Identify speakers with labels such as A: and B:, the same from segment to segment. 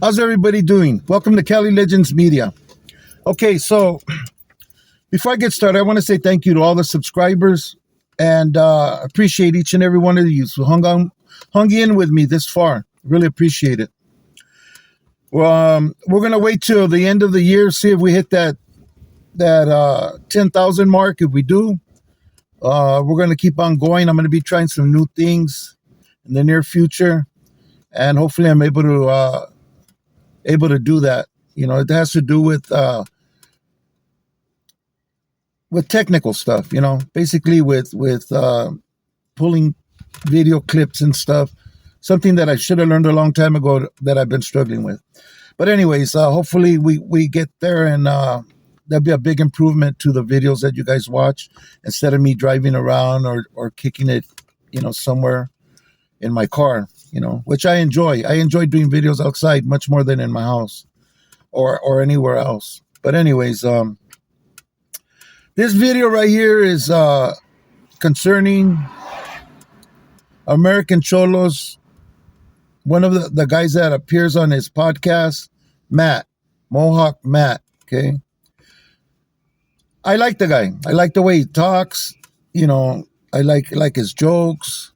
A: How's everybody doing? Welcome to Cali Legends Media. Okay, so before I get started, I want to say thank you to all the subscribers and appreciate each and every one of you who hung in with me this far. Really appreciate it. Well, we're gonna wait till the end of the year, see if we hit that 10,000 mark. If we do, we're gonna keep on going. I'm gonna be trying some new things in the near future, and hopefully, I'm able to do that. You know, it has to do with technical stuff. You know, basically with pulling video clips and stuff. Something that I should have learned a long time ago that I've been struggling with. But anyways, hopefully we get there, and that'll be a big improvement to the videos that you guys watch instead of me driving around or kicking it, you know, somewhere in my car, you know, which I enjoy. I enjoy doing videos outside much more than in my house or anywhere else. But anyways, this video right here is concerning American Cholos. One of the guys that appears on his podcast, Matt, MOHALK Matt, okay? I like the guy. I like the way he talks. You know, I like his jokes.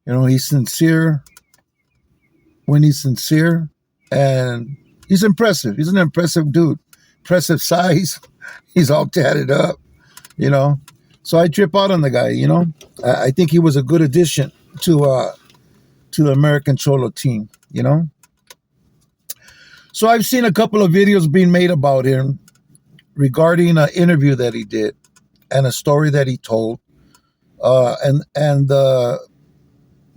A: You know, he's sincere when he's sincere. And he's impressive. He's an impressive dude. Impressive size. He's all tatted up, you know. So I trip out on the guy, you know. I think he was a good addition to the American Cholo team, you know. So I've seen a couple of videos being made about him regarding an interview that he did and a story that he told. And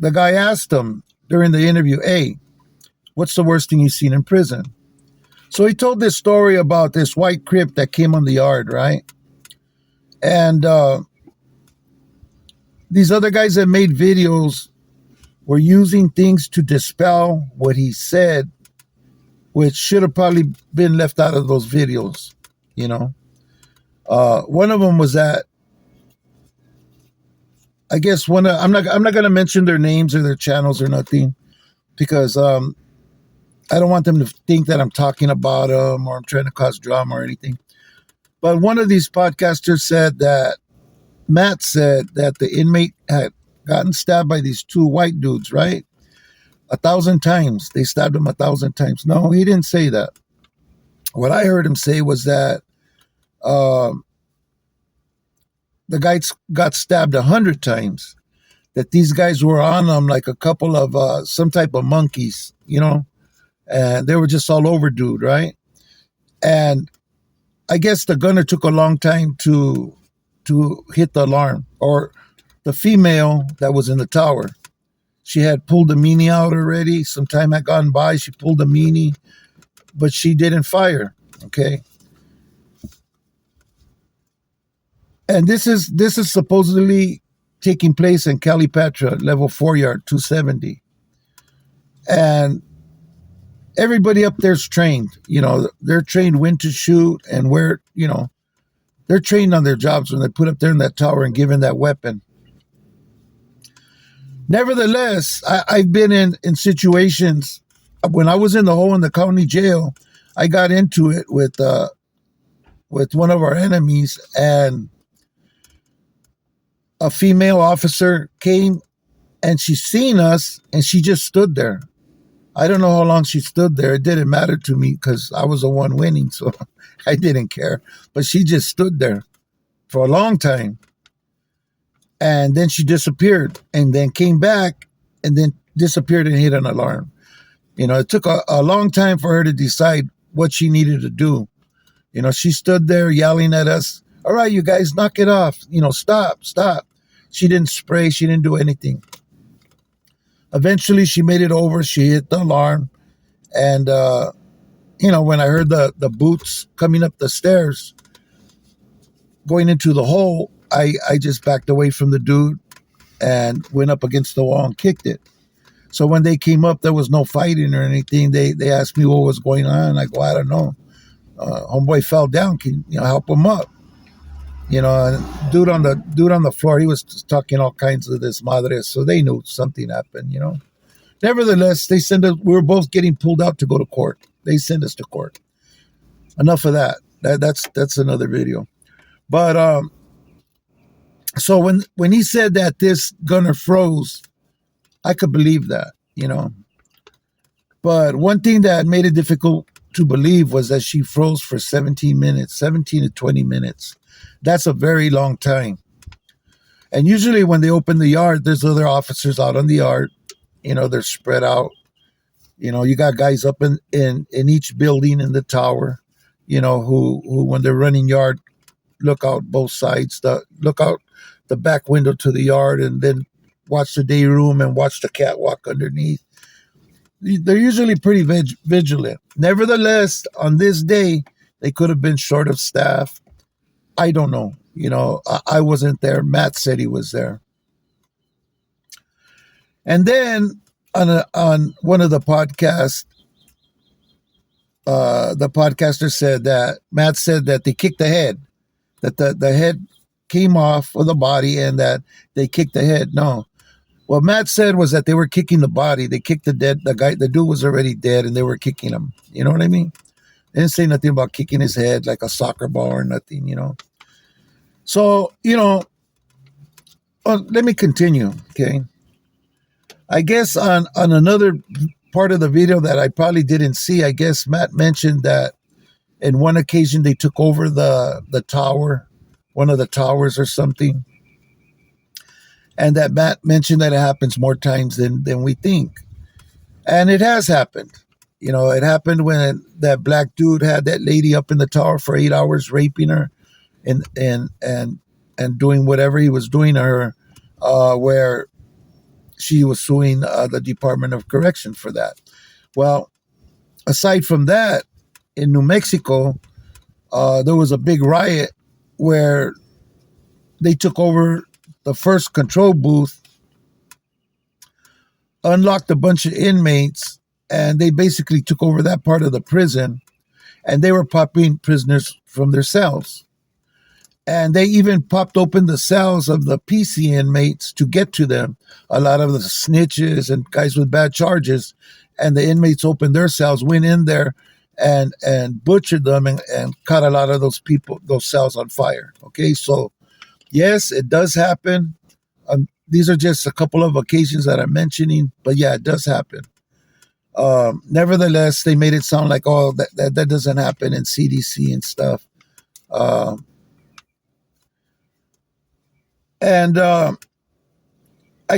A: the guy asked him during the interview, hey, what's the worst thing you've seen in prison? So he told this story about this white crip that came on the yard, right? And these other guys that made videos were using things to dispel what he said, which should have probably been left out of those videos, you know. One of them was that, I guess I'm not going to mention their names or their channels or nothing, because I don't want them to think that I'm talking about them or I'm trying to cause drama or anything. But one of these podcasters said that Matt said that the inmate had gotten stabbed by these two white dudes, right? 1,000 times. They stabbed him 1,000 times. No, he didn't say that. What I heard him say was that the guy got stabbed 100 times. That these guys were on him like a couple of some type of monkeys, you know? And they were just all over dude, right? And I guess the gunner took a long time to hit the alarm, or the female that was in the tower. She had pulled the meanie out already. Some time had gone by. She pulled the meanie, but she didn't fire. Okay. And this is supposedly taking place in Calipatra, level 4 yard, 270. And everybody up there's trained. You know, they're trained when to shoot and where, you know, they're trained on their jobs when they put up there in that tower and given that weapon. Nevertheless, I've been in situations when I was in the hole in the county jail. I got into it with one of our enemies, and a female officer came and she seen us and she just stood there. I don't know how long she stood there. It didn't matter to me because I was the one winning, so I didn't care. But she just stood there for a long time. And then she disappeared and then came back and then disappeared and hit an alarm. You know, it took a long time for her to decide what she needed to do. You know, she stood there yelling at us, all right, you guys, knock it off. You know, stop. She didn't spray. She didn't do anything. Eventually, she made it over. She hit the alarm. And, you know, when I heard the boots coming up the stairs, going into the hole, I just backed away from the dude and went up against the wall and kicked it. So when they came up, there was no fighting or anything. They asked me what was going on. I go, I don't know. Homeboy fell down. Can you help him up? You know, and dude on the floor, he was talking all kinds of this madre. So they knew something happened. You know, Nevertheless, they send us. We were both getting pulled out to go to court. They send us to court. Enough of that. That's another video. But so when he said that this gunner froze, I could believe that, you know. But one thing that made it difficult to believe was that she froze for 17 minutes, 17 to 20 minutes. That's a very long time. And usually when they open the yard, there's other officers out on the yard. You know, they're spread out. You know, you got guys up in each building in the tower, you know, who when they're running yard, look out both sides, look out the back window to the yard, and then watch the day room and watch the catwalk underneath. They're usually pretty vigilant. Nevertheless, on this day, they could have been short of staff. I don't know. You know, I wasn't there. Matt said he was there. And then on one of the podcasts, the podcaster said that Matt said that they kicked the head, that the head came off of the body and that they kicked the head. No. What Matt said was that they were kicking the body. They kicked the dude was already dead and they were kicking him. You know what I mean? They didn't say nothing about kicking his head like a soccer ball or nothing, you know. So, you know, let me continue, okay? I guess on another part of the video that I probably didn't see, I guess Matt mentioned that in one occasion they took over the tower, one of the towers or something. And that Matt mentioned that it happens more times than we think. And it has happened. You know, it happened when that black dude had that lady up in the tower for 8 hours, raping her and doing whatever he was doing to her, where she was suing the Department of Correction for that. Well, aside from that, in New Mexico, there was a big riot where they took over the first control booth, unlocked a bunch of inmates, and they basically took over that part of the prison, and they were popping prisoners from their cells. And they even popped open the cells of the PC inmates to get to them. A lot of the snitches and guys with bad charges, and the inmates opened their cells, went in there and butchered them and caught a lot of those cells on fire. Okay, so yes, it does happen. These are just a couple of occasions that I'm mentioning, but yeah, it does happen. Nevertheless, they made it sound like, oh, that doesn't happen in CDC and stuff. And I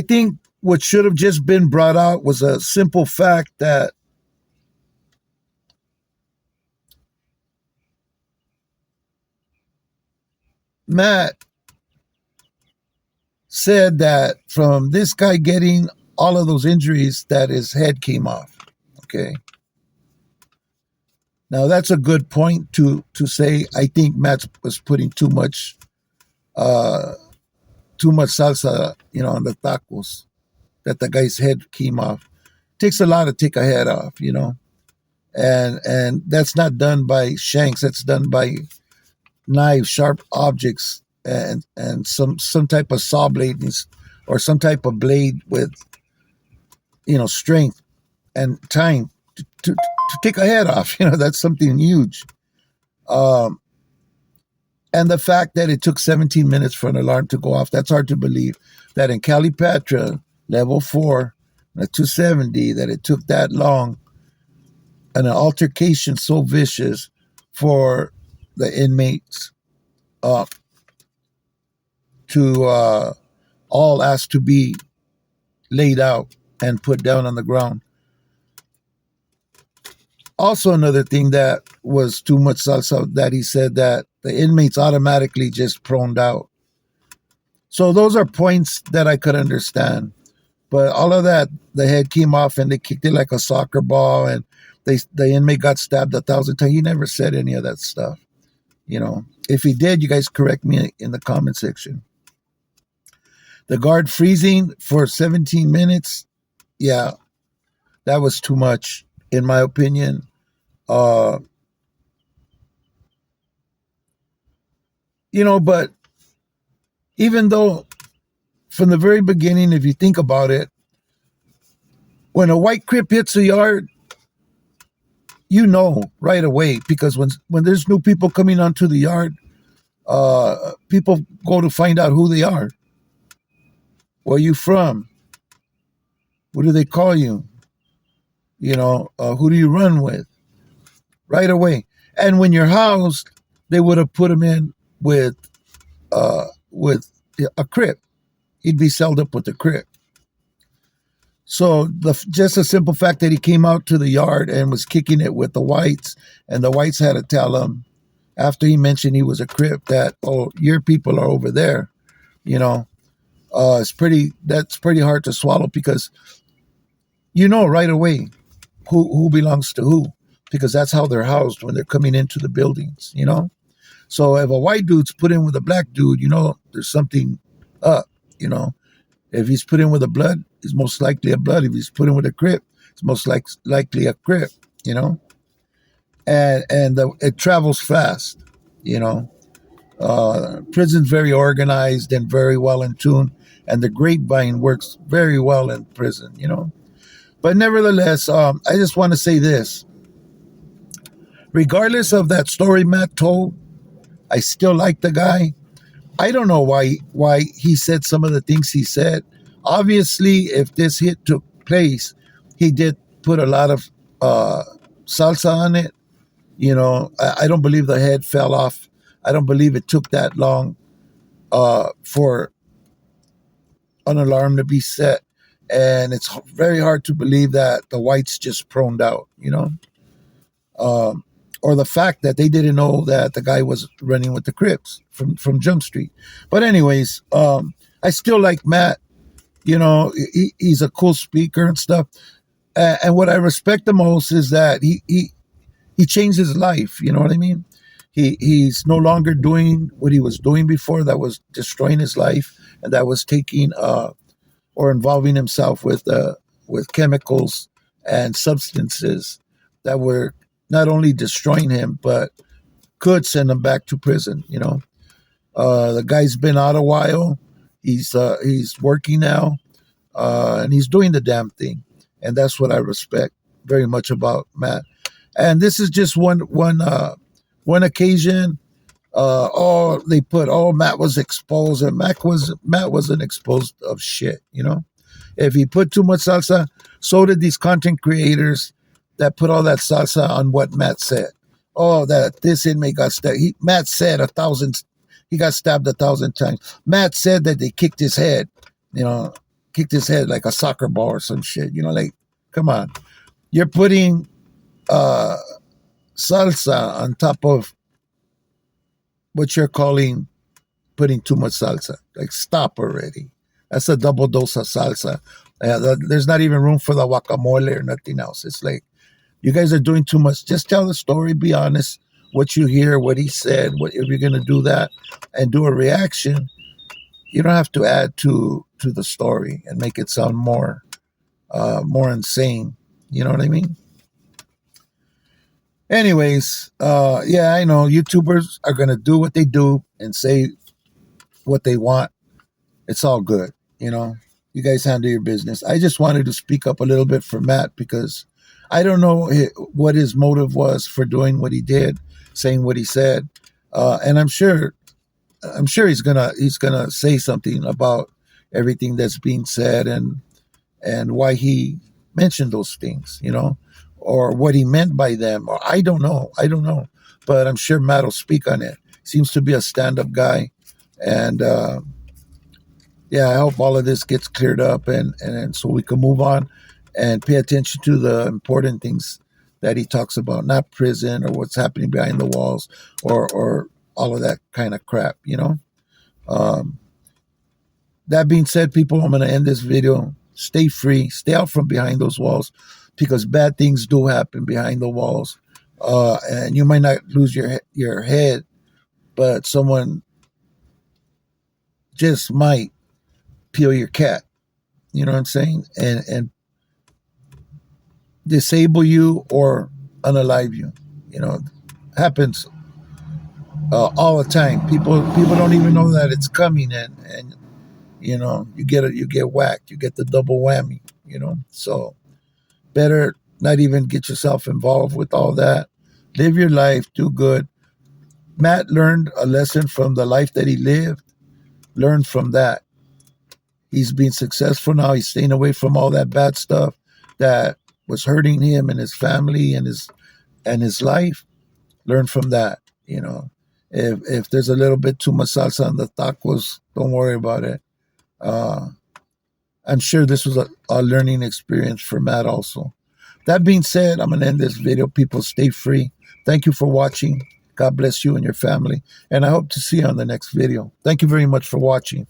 A: think what should have just been brought out was a simple fact that Matt said that from this guy getting all of those injuries that his head came off. Okay. Now that's a good point to say. I think Matt was putting too much salsa, you know, on the tacos, that the guy's head came off. Takes a lot to take a head off, you know. And that's not done by shanks, that's done by knives, sharp objects, and some type of saw blade or some type of blade with, you know, strength and time to take a head off. You know, that's something huge. And the fact that it took 17 minutes for an alarm to go off, that's hard to believe. That in Calipatra, level 4, at 270, that it took that long, and an altercation so vicious for the inmates to all ask to be laid out and put down on the ground. Also, another thing that was too much salsa, that he said that the inmates automatically just proned out. So those are points that I could understand. But all of that, the head came off and they kicked it like a soccer ball, and the inmate got stabbed 1,000 times. He never said any of that stuff. You know, if he did, you guys correct me in the comment section. The guard freezing for 17 minutes, yeah, that was too much, in my opinion. You know, but even though from the very beginning, if you think about it, When a white Crip hits a yard, you know right away, because when there's new people coming onto the yard, people go to find out who they are. Where you from? What do they call you? Who do you run with? Right away. And when you're housed, they would have put him in with a Crip. He'd be celled up with the Crip. So just a simple fact that he came out to the yard and was kicking it with the whites, and the whites had to tell him after he mentioned he was a Crip that, oh, your people are over there. That's pretty hard to swallow, because right away who belongs to who, because that's how they're housed when they're coming into the buildings. So if a white dude's put in with a black dude, there's something up. If he's put in with a blood, it's most likely a blood. If he's put in with a Crip, it's most likely a Crip. And it travels fast. Prison's very organized and very well in tune, and the grapevine works very well in prison. But nevertheless, I just want to say this: regardless of that story Matt told, I still like the guy. I don't know why he said some of the things he said. Obviously, if this hit took place, he did put a lot of salsa on it. I don't believe the head fell off. I don't believe it took that long for an alarm to be set. And it's very hard to believe that the whites just proned out, or the fact that they didn't know that the guy was running with the Crips from Jump Street. But anyways, I still like Matt. He's a cool speaker and stuff. And what I respect the most is that he changed his life. You know what I mean? He's no longer doing what he was doing before, that was destroying his life, and that was taking or involving himself with chemicals and substances that were not only destroying him, but could send him back to prison. The guy's been out a while. He's working now, and he's doing the damn thing, and that's what I respect very much about Matt. And this is just one occasion. They put, Matt was exposed, and Matt wasn't exposed of shit. If he put too much salsa, so did these content creators that put all that salsa on what Matt said. That this inmate got stabbed. Matt said he got stabbed 1,000 times. Matt said that they kicked his head, like a soccer ball or some shit. Like, come on. You're putting salsa on top of what you're calling putting too much salsa. Like, stop already. That's a double dose of salsa. There's not even room for the guacamole or nothing else. It's like, you guys are doing too much. Just tell the story, be honest, what you hear, what he said. If you're going to do that and do a reaction, you don't have to add to the story and make it sound more insane. You know what I mean? Anyways, I know YouTubers are going to do what they do and say what they want. It's all good. You guys handle your business. I just wanted to speak up a little bit for Matt, because I don't know what his motive was for doing what he did, saying what he said. And I'm sure he's gonna say something about everything that's being said and why he mentioned those things, or what he meant by them, or I don't know. But I'm sure Matt will speak on it. Seems to be a stand-up guy. And I hope all of this gets cleared up and so we can move on and pay attention to the important things that he talks about, not prison or what's happening behind the walls or all of that kind of crap, That being said, people, I'm going to end this video. Stay free. Stay out from behind those walls, because bad things do happen behind the walls. And you might not lose your head, but someone just might peel your cat. You know what I'm saying? And disable you or unalive you. Happens all the time. People don't even know that it's coming, and you get whacked. You get the double whammy. So better not even get yourself involved with all that. Live your life, do good. Matt learned a lesson from the life that he lived. Learn from that. He's been successful now. He's staying away from all that bad stuff that was hurting him and his family and his life. Learn from that. You know, if there's a little bit too much salsa on the tacos, don't worry about it. I'm sure this was a learning experience for Matt also. That being said, I'm going to end this video. People, stay free. Thank you for watching. God bless you and your family. And I hope to see you on the next video. Thank you very much for watching.